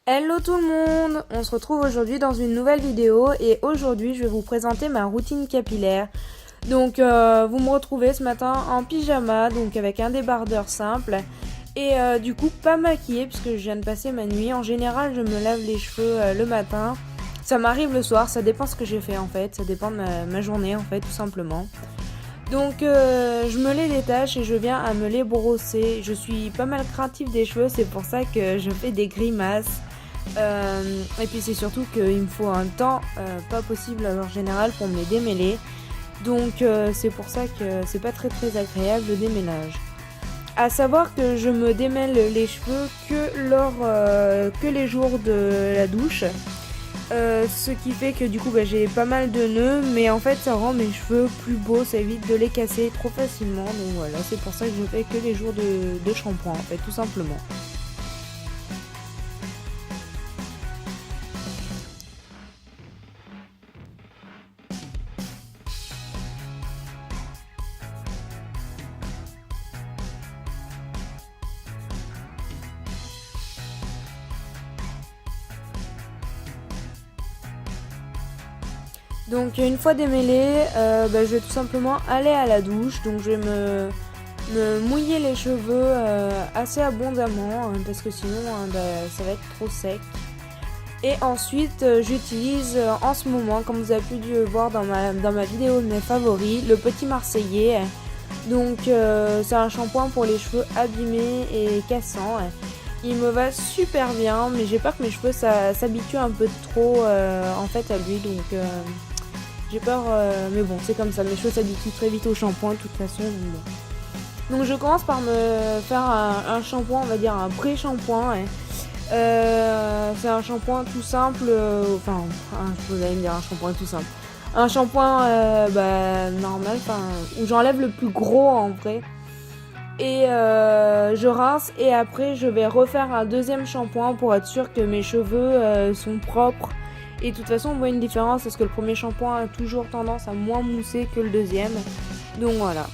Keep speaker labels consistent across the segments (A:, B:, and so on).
A: Hello tout le monde! On se retrouve aujourd'hui dans une nouvelle vidéo et aujourd'hui je vais vous présenter ma routine capillaire. Donc vous me retrouvez ce matin en pyjama, donc avec un débardeur simple et du coup pas maquillée puisque je viens de passer ma nuit. En général je me lave les cheveux le matin, ça m'arrive le soir, ça dépend ce que j'ai fait en fait, ça dépend de ma journée en fait tout simplement. Donc je me les détache et je viens à me les brosser. Je suis pas mal craintive des cheveux, c'est pour ça que je fais des grimaces. Et puis c'est surtout qu'il me faut un temps pas possible en général pour me les démêler. Donc c'est pour ça que c'est pas très agréable le démêlage. À savoir que je me démêle les cheveux que les jours de la douche. Ce qui fait que du coup j'ai pas mal de nœuds, mais en fait ça rend mes cheveux plus beaux, ça évite de les casser trop facilement. Donc voilà, c'est pour ça que je fais que les jours de shampoing en fait, tout simplement. Donc une fois démêlé, je vais tout simplement aller à la douche. Donc je vais me mouiller les cheveux assez abondamment parce que sinon ça va être trop sec. Et ensuite j'utilise en ce moment, comme vous avez pu le voir dans ma vidéo de mes favoris, le Petit Marseillais. Donc c'est un shampoing pour les cheveux abîmés et cassants. Il me va super bien, mais j'ai peur que mes cheveux s'habituent un peu trop en fait à lui. Donc j'ai peur, mais bon, c'est comme ça. Mes cheveux s'habituent très vite au shampoing, de toute façon. Donc je commence par me faire un shampoing, on va dire un pré-shampoing. C'est un shampoing tout simple, vous allez me dire un shampoing tout simple. Un shampoing normal, où j'enlève le plus gros en vrai. Et je rince et après je vais refaire un deuxième shampoing pour être sûr que mes cheveux sont propres. Et de toute façon on voit une différence parce que le premier shampoing a toujours tendance à moins mousser que le deuxième. Donc voilà.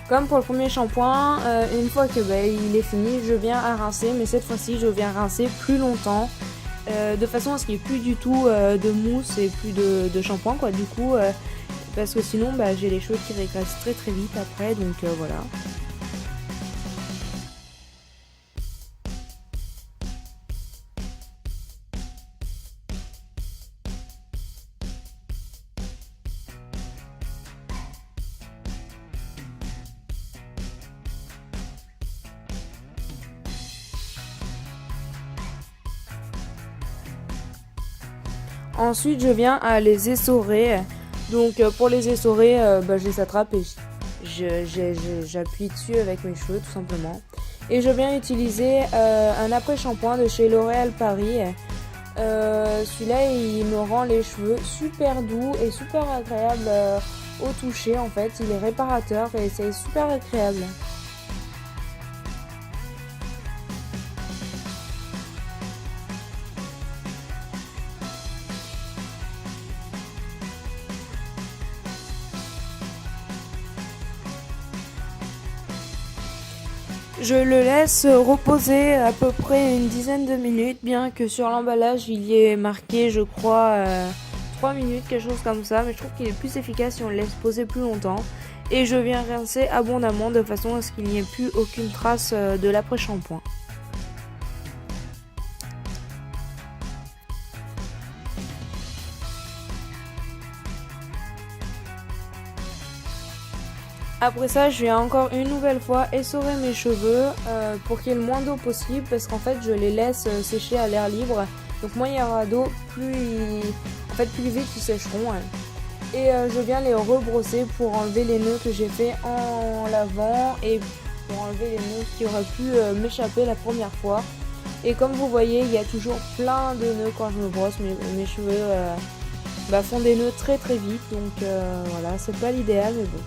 A: Comme pour le premier shampoing, une fois que il est fini, je viens à rincer, mais cette fois-ci je viens rincer plus longtemps. De façon à ce qu'il n'y ait plus du tout de mousse et plus de shampoing quoi, du coup parce que sinon j'ai les cheveux qui régressent très vite après, donc voilà. Ensuite je viens à les essorer. Donc pour les essorer, je les attrape et j'appuie dessus avec mes cheveux tout simplement. Et je viens utiliser un après-shampoing de chez L'Oréal Paris. Celui-là il me rend les cheveux super doux et super agréable au toucher en fait. Il est réparateur et c'est super agréable. Je le laisse reposer à peu près une dizaine de minutes, bien que sur l'emballage il y ait marqué je crois 3 minutes, quelque chose comme ça, mais je trouve qu'il est plus efficace si on le laisse poser plus longtemps. Et je viens rincer abondamment de façon à ce qu'il n'y ait plus aucune trace de l'après-shampoing. Après ça, je viens encore une nouvelle fois essorer mes cheveux pour qu'il y ait le moins d'eau possible parce qu'en fait je les laisse sécher à l'air libre. Donc moins il y aura d'eau, plus vite ils sécheront. Et je viens les rebrosser pour enlever les nœuds que j'ai fait en lavant et pour enlever les nœuds qui auraient pu m'échapper la première fois. Et comme vous voyez, il y a toujours plein de nœuds quand je me brosse. Mes cheveux font des nœuds très vite. Donc voilà, c'est pas l'idéal mais bon.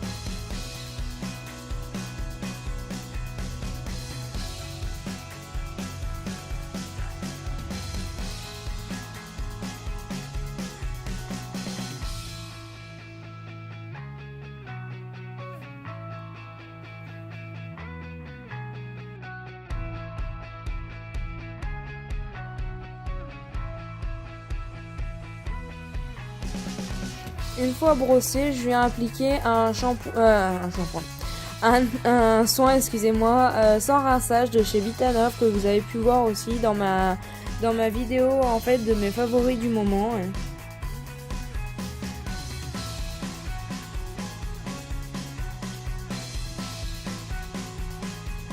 A: Une fois brossé, je viens appliquer un soin, excusez-moi, sans rinçage de chez Vitanov que vous avez pu voir aussi dans ma vidéo en fait de mes favoris du moment.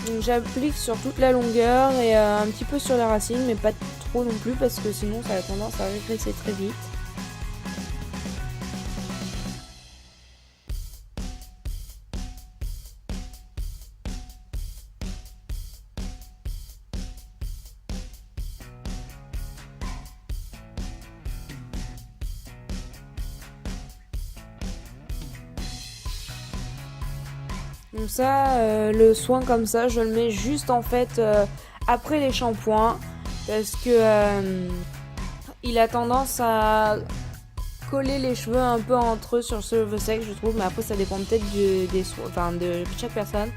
A: Donc j'applique sur toute la longueur et un petit peu sur les racines, mais pas trop non plus parce que sinon ça a tendance à régresser très vite. Donc ça, le soin comme ça, je le mets juste en fait après les shampoings parce que il a tendance à coller les cheveux un peu entre eux sur le cheveu sec, je trouve, mais après ça dépend peut-être de chaque personne.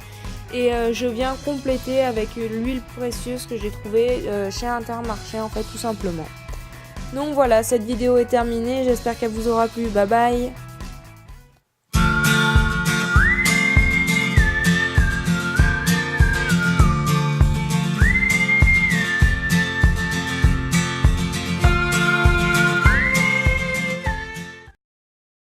A: Et je viens compléter avec l'huile précieuse que j'ai trouvée chez Intermarché en fait tout simplement. Donc voilà, cette vidéo est terminée, j'espère qu'elle vous aura plu, bye bye.